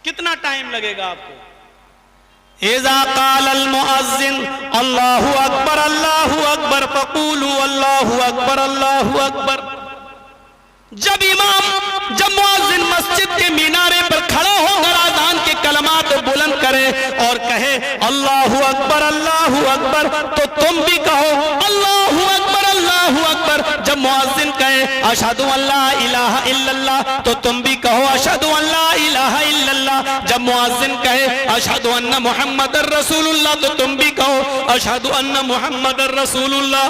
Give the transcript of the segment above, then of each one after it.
कितना टाइम लगेगा आपको। इज़ा क़ालल मुअज़्ज़िन अल्लाहु अकबर फ़क़ूलू अल्लाहु अकबर। जब मुअज़्ज़िन मस्जिद के मीनारे पर खड़ा होकर आज़ान के कलमात बुलंद करे और कहे अल्लाहु अकबर, तो तुम भी कहो अल्लाहु अकबर। जब मुअज़्ज़िन कहे अशहदु अल्ला इलाहा इल्लल्लाह, तो तुम भी कहो अशहदु अल्ला इलाहा इल्लल्लाह। जब मुअज़्ज़िन कहे अशहदु अन्ना मुहम्मदर रसूलुल्लाह, तो तुम भी कहो अशहदु अन्ना मुहम्मदर रसूलुल्लाह।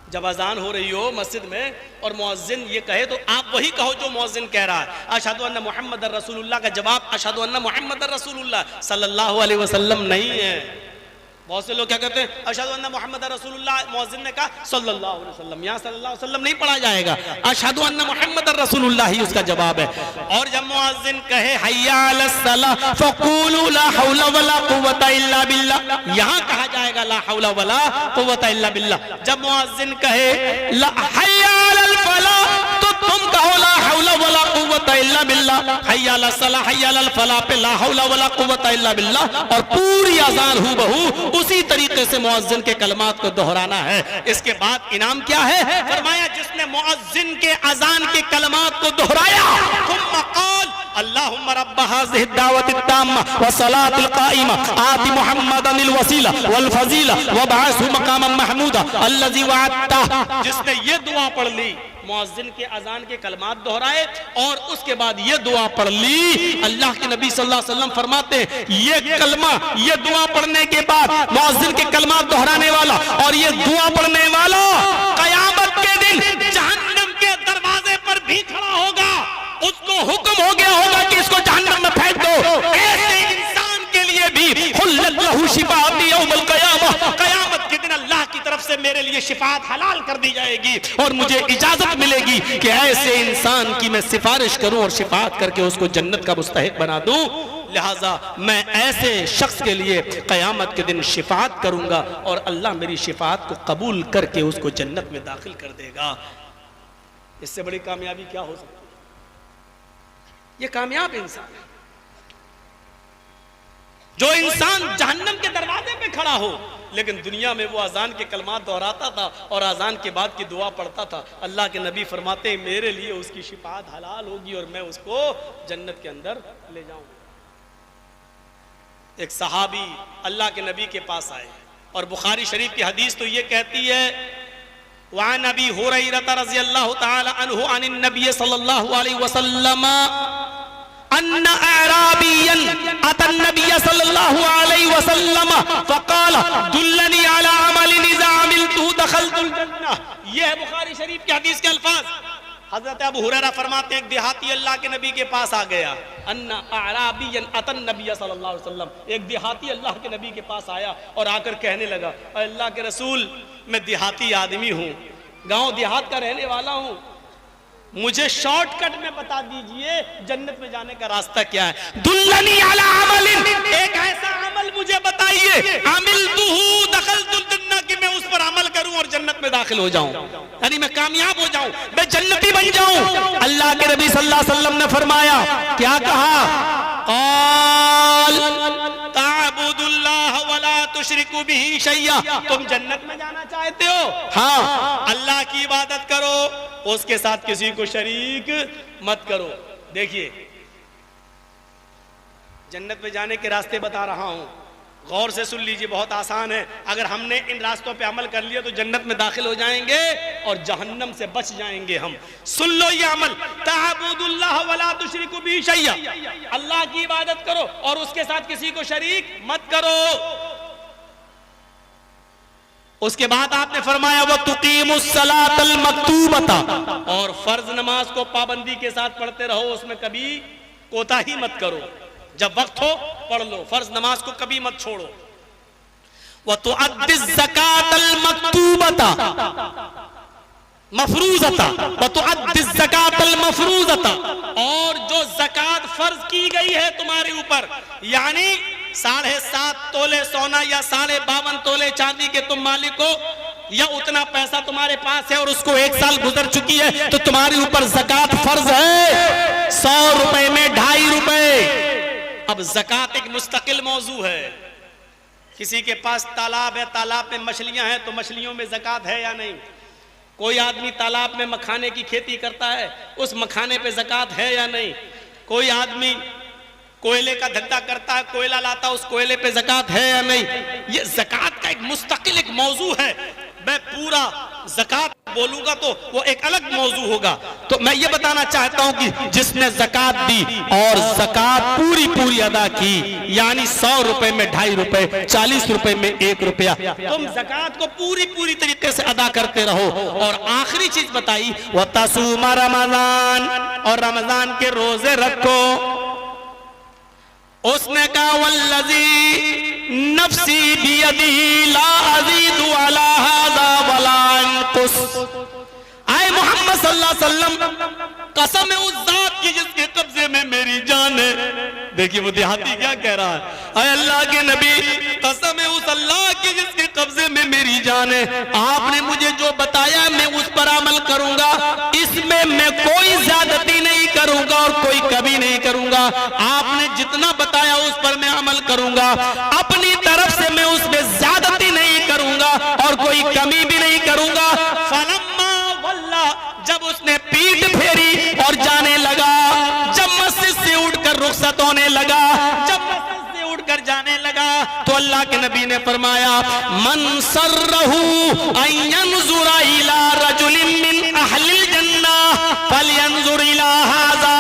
जब अजान हो रही हो मस्जिद में और मुअज़्ज़िन ये कहे तो आप वही कहो जो मुअज़्ज़िन कह रहा है। अशहदु अन्ना मुहम्मदर रसूलुल्लाह का जवाब अशहदु अन्ना मुहम्मदर रसूलुल्लाह सल्लल्लाहु अलैहि वसल्लम नहीं है। बहुत से लोग क्या कहते हैं अशहदु अन्ना मुहम्मदर रसूलुल्लाह, मुअज़्ज़िन ने कहा सल्लल्लाहु अलैहि वसल्लम, यहाँ सल्लल्लाहु अलैहि वसल्लम नहीं पढ़ा जाएगा, अशहदु अन्ना मुहम्मदर रसूलुल्लाह ही उसका जवाब है। और जब मुअज़्ज़िन कहे हय्या अलस सलाह फ़क़ूलू ला हौला वला कुव्वता इल्ला बिल्लाह, यहाँ कहा जाएगा ला हौला वला कुव्वता इल्ला बिल्लाह। जब मुअज़्ज़िन कहे ला हय्या अलल फलाह, तो तुम कहो ला हौला वला कुव्वता इल्ला बिल्लाह। हय्या अलस सलाह हय्या अलल फलाह पे ला हौला वला कुव्वता इल्ला बिल्लाह, और पूरी अज़ान हूबहू उसी तरीके से मुअज़्ज़िन के कलमात को दोहराना है। इसके बाद इनाम क्या है? फरमाया जिसने मुअज़्ज़िन के अज़ान के कलमात को दोहराया, सुम्मा क़ाल अल्लाहुम्मा रब्ब हाज़िहि दावतित ताम्मा व सलातिल क़ाइमा आति मुहम्मदनिल वसीला वल फज़ीला व बअसहु मक़ामम महमूदा अल्लज़ी वअदता। जिसने ये दुआ पढ़ ली, मुअज़्ज़िन के अज़ान के कलमात दोहराए और उसके बाद ये दुआ पढ़ ली, अल्लाह के नबी सल्लल्लाहु अलैहि वसल्लम फरमाते हैं ये कलमा, ये दुआ पढ़ने के बाद मुअज़्ज़िन के कलमात दोहराने वाला और ये दुआ पढ़ने वाला क़यामत के दिन जहन्नम के दरवाजे पर भी खड़ा होगा। उसको हुक्म हो गया होगा कि इसको जहन्नम में फेंक दो। ऐसे इंसान के लिए भी हुल्लत लहू शिफाअती यौमल क़यामा, क़यामत के दिन अल्लाह की तरफ से मेरे लिए शिफाअत हलाल कर दी जाएगी और मुझे इजाजत मिलेगी कि ऐसे इंसान की मैं सिफारिश करूं और शिफाअत करके उसको जन्नत का मुस्तहिक बना दूं। लिहाजा मैं ऐसे शख्स के लिए क़यामत के दिन शिफाअत करूंगा और अल्लाह मेरी शिफाअत को कबूल करके उसको जन्नत में दाखिल कर देगा। इससे बड़ी कामयाबी क्या हो सकती है? ये कामयाब इंसान है जो इंसान जहन्नम के दरवाजे पे खड़ा हो, लेकिन दुनिया में वो अजान के कलमात दोहराता था और अजान के बाद की दुआ पढ़ता था। अल्लाह के नबी फरमाते हैं मेरे लिए उसकी शिफाअत हलाल होगी और मैं उसको जन्नत के अंदर ले जाऊंगा। एक सहाबी अल्लाह के नबी के पास आए और बुखारी शरीफ की हदीस तो ये कहती है वअन अबी हुरैरा रज़ियल्लाहु तआला अन्हु अनिन नबी सल्लल्लाहु अलैहि वसल्लम अन्ना अराबियन अतन नबी सल्लल्लाहु अलैहि वसल्लम फक़ाल दुल्लनी अला अमलिन इज़ा अमिलतु दखलतुल जन्नह। ये है बुखारी शरीफ के हदीस के अल्फाज। हजरत अबू हुरैरा फरमाते हैं एक देहाती अल्लाह के नबी के पास आ गया। अन्ना अराबियन अतन नबी सल्लल्लाहु अलैहि वसल्लम, एक देहाती अल्लाह के नबी के पास आया और आकर कहने लगा अल्लाह के रसूल मैं देहाती आदमी हूँ, गांव देहात का रहने वाला हूँ, मुझे शॉर्टकट में बता दीजिए जन्नत में जाने का रास्ता क्या है। दुल्लनी अला अमलिन, एक ऐसा अमल मुझे बताइए अमिलतुहु दखलतुल जन्नह, कि मैं उस पर अमल करूं और जन्नत में दाखिल हो जाऊं, यानी मैं कामयाब हो जाऊं, मैं जन्नती बन जाऊं। अल्लाह के नबी सल्लल्लाहु अलैहि वसल्लम ने फरमाया, क्या कहा? क़ाल ताबुदुल्लाह वला तुशरिकु बिही शैया, तुम जन्नत में जाना चाहते हो? हाँ, अल्लाह की इबादत करो, उसके साथ किसी को शरीक मत करो। देखिए जन्नत में जाने के रास्ते बता रहा हूं, गौर से सुन लीजिए, बहुत आसान है। अगर हमने इन रास्तों पे अमल कर लिया तो जन्नत में दाखिल हो जाएंगे और जहन्नम से बच जाएंगे हम। सुन लो ये अमल, ताबुदुल्लाह वला तुशरिकु बिही शैया, अल्लाह की इबादत करो और उसके साथ किसी को शरीक मत करो। उसके बाद आपने फरमाया वो तुकीमुस सलातल मक्तूबता, और फर्ज नमाज को पाबंदी के साथ पढ़ते रहो, उसमें कभी कोताही मत करो, जब वक्त हो पढ़ लो, फर्ज नमाज को कभी मत छोड़ो। व तुअद्दिज़ ज़कातल मक्तूबता मफरूज़ता व तुअद्दिज़ ज़कातल मफरूज़ता, और जो ज़कात फर्ज की गई है तुम्हारे ऊपर, यानी 7.5 तोले सोना या 52.5 तोले चांदी के तुम मालिक हो, या उतना पैसा तुम्हारे पास है और उसको 1 साल गुजर चुकी है तो तुम्हारे ऊपर ज़कात फर्ज है। 100 रुपए में 2.5 रुपए अब ज़कात एक मुस्तकिल मौजू है। किसी के पास तालाब है, तालाब में मछलियां हैं, तो मछलियों में ज़कात है या नहीं? कोई आदमी तालाब में मखाने की खेती करता है, उस मखाने पे ज़कात है या नहीं? कोई आदमी कोयले का धंधा करता है, कोयला लाता, उस कोयले पे ज़कात है या नहीं? ये ज़कात का एक मुस्तकिल एक मौजू है। मैं पूरा ज़कात बोलूंगा तो वो एक अलग मौजू होगा। तो मैं ये बताना चाहता हूं कि जिसने ज़कात दी और ज़कात पूरी पूरी अदा की, यानी 100 रुपए में 2.5 रुपए, 40 रुपए में 1 रुपया, तुम ज़कात को पूरी पूरी तरीके से अदा करते रहो। और आखिरी चीज बताई, वह तसूमा रमजान, और रमजान के रोजे रखो। उसने कहा वल्लज़ी नफ्सी बियदिही ला अज़ीदु अला हाज़ा वला अनकुस। आए मोहम्मद सल्लल्लाहु अलैहि वसल्लम, कसम है उस जात की जिसके कब्जे में मेरी जान है। देखिए वो देहाती क्या कह रहा है, आए अल्लाह के नबी, कसम है उस अल्लाह की जिसके कब्जे में मेरी जान है, आपने मुझे जो बताया मैं उस पर अमल करूंगा, इसमें मैं कोई ज्यादती नहीं करूंगा और कोई कमी नहीं करूंगा। आपने जितना बताया उस पर मैं अमल करूंगा, अपनी तरफ से मैं उसमें ज्यादती नहीं करूंगा और कोई कमी भी नहीं करूंगा। फलम्मा वल्ला, जब उसने पीठ फेरी और जाने लगा, जब मस्जिद से उठकर रुखसत होने लगा, जब मस्जिद से उठकर जाने लगा, तो अल्लाह के नबी ने फरमाया मन सर्रहू अन यंजुरा इला रजुलिन मिन अहलिल जन्नह फलयंजुर इला हाज़ा।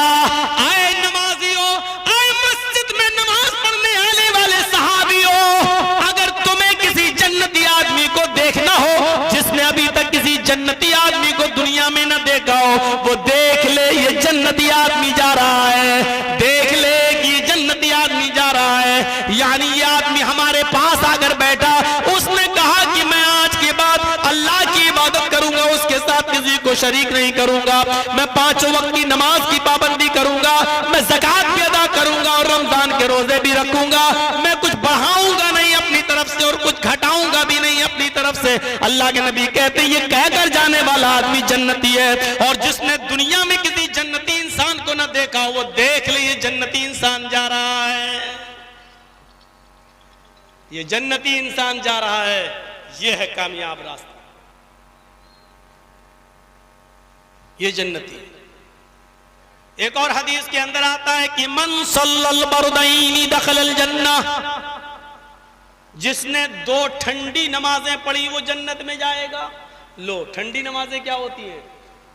आए नमाजियों, आए मस्जिद में नमाज पढ़ने आने वाले सहाबियों, अगर तुम्हें किसी जन्नती आदमी को देखना हो जिसने अभी तक किसी जन्नती आदमी को दुनिया में न देखा हो, वो देख ले ये जन्नती आदमी जा रहा है, देख ले कि ये जन्नती आदमी जा रहा है। यानी ये आदमी हमारे पास आकर बैठा, उसने कहा कि मैं आज के बाद अल्लाह की इबादत करूंगा, उसके साथ किसी को शरीक नहीं करूंगा, मैं 5 वक्त की नमाज की पाबंदी करूंगा, मैं ज़कात भी अदा करूंगा और रमजान के रोजे भी रखूंगा, मैं कुछ बढ़ाऊंगा नहीं अपनी तरफ से और कुछ घटाऊंगा भी नहीं अपनी तरफ से। अल्लाह के नबी कहते हैं ये कहकर जाने वाला आदमी जन्नती है। और जिसने दुनिया में किसी जन्नती इंसान को न देखा, वो देख ले ये जन्नती इंसान जा रहा है, ये जन्नती इंसान जा रहा है। ये है कामयाब रास्ता, ये जन्नती। एक और हदीस के अंदर आता है कि मन सल्लल बरदैनी दखलल जन्नह, जिसने 2 ठंडी नमाजें पढ़ी वो जन्नत में जाएगा। लो, ठंडी नमाजें क्या होती हैं?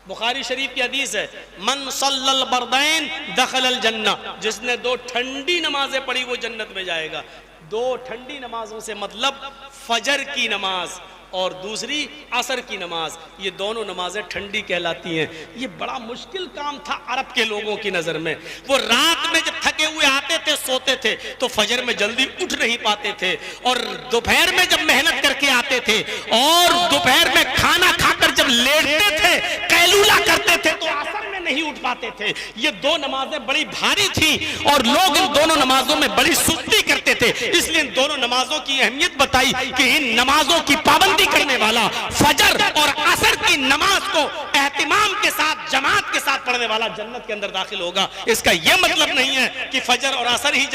बुखारी शरीफ की हदीस है, मन सल्लल बरदैन दखलल जन्नह, जिसने 2 ठंडी नमाजें पढ़ी वो जन्नत में जाएगा। 2 ठंडी नमाजों से मतलब फजर की नमाज और दूसरी असर की नमाज, ये दोनों नमाजें ठंडी कहलाती हैं। ये बड़ा मुश्किल काम था अरब के लोगों की नज़र में। वो रात में जब थके हुए आते थे, सोते थे, तो फजर में जल्दी उठ नहीं पाते थे, और दोपहर में जब मेहनत करके आते थे और दोपहर में खाना खाकर जब लेटते थे, कैलूला करते थे, तो असर में नहीं उठ पाते थे। ये 2 नमाजें बड़ी भारी थी और लोग इन दोनों नमाजों में बड़ी सुस्ती करते थे। इसलिए इन दोनों नमाजों की अहमियत बताई कि इन नमाजों की पाबंदी करने वाला, फजर और असर की नमाज को एहतिमाम के साथ, जमात के साथ पढ़ने वाला जन्नत के अंदर दाखिल होगा। इसका यह मतलब नहीं है कि फजर और असर ही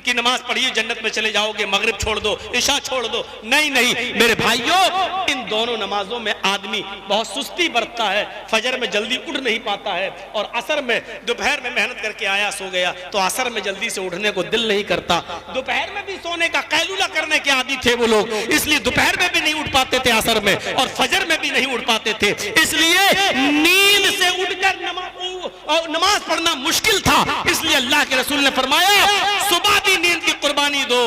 की नमाज पढ़िए जन्नत में चले जाओगे, मगरिब छोड़ दो, इशा छोड़ दो। नहीं नहीं मेरे भाइयों, इन दोनों नमाजों में आदमी बहुत सुस्ती बरतता है, फजर में जल्दी उठ नहीं पाता है, और असर में दोपहर में मेहनत करके आया, सो गया, तो असर में जल्दी से उठने को दिल नहीं करता। दोपहर में भी सोने का कैलूला करने के आदी थे वो लोग, इसलिए दोपहर में भी नहीं उठ पाते थे असर में, और फजर में भी नहीं उठ पाते थे। इसलिए नींद से उठकर नमाज पढ़ना मुश्किल था। इसलिए अल्लाह के रसूल ने फरमाया सुबह भी नींद की कुर्बानी दो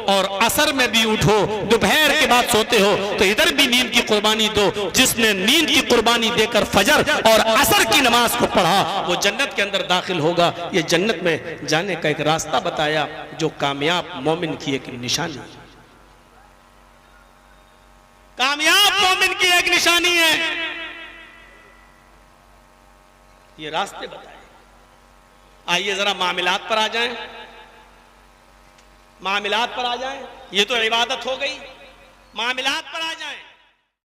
और असर में भी उठो, दोपहर के बाद सोते हो तो इधर भी नींद की कुर्बानी दो। जिसने नींद की कुर्बानी देकर फजर और असर की नमाज को पढ़ा वो जन्नत के अंदर दाखिल होगा। ये जन्नत में जाने का एक रास्ता बताया जो कामयाब मोमिन की एक निशानी, कामयाब मोमिन की एक निशानी है। ये रास्ते बताए। आइए जरा मामलात पर आ जाएं, मामलात पर आ जाएं। ये तो इबादत हो गई, मामलात पर आ जाएं।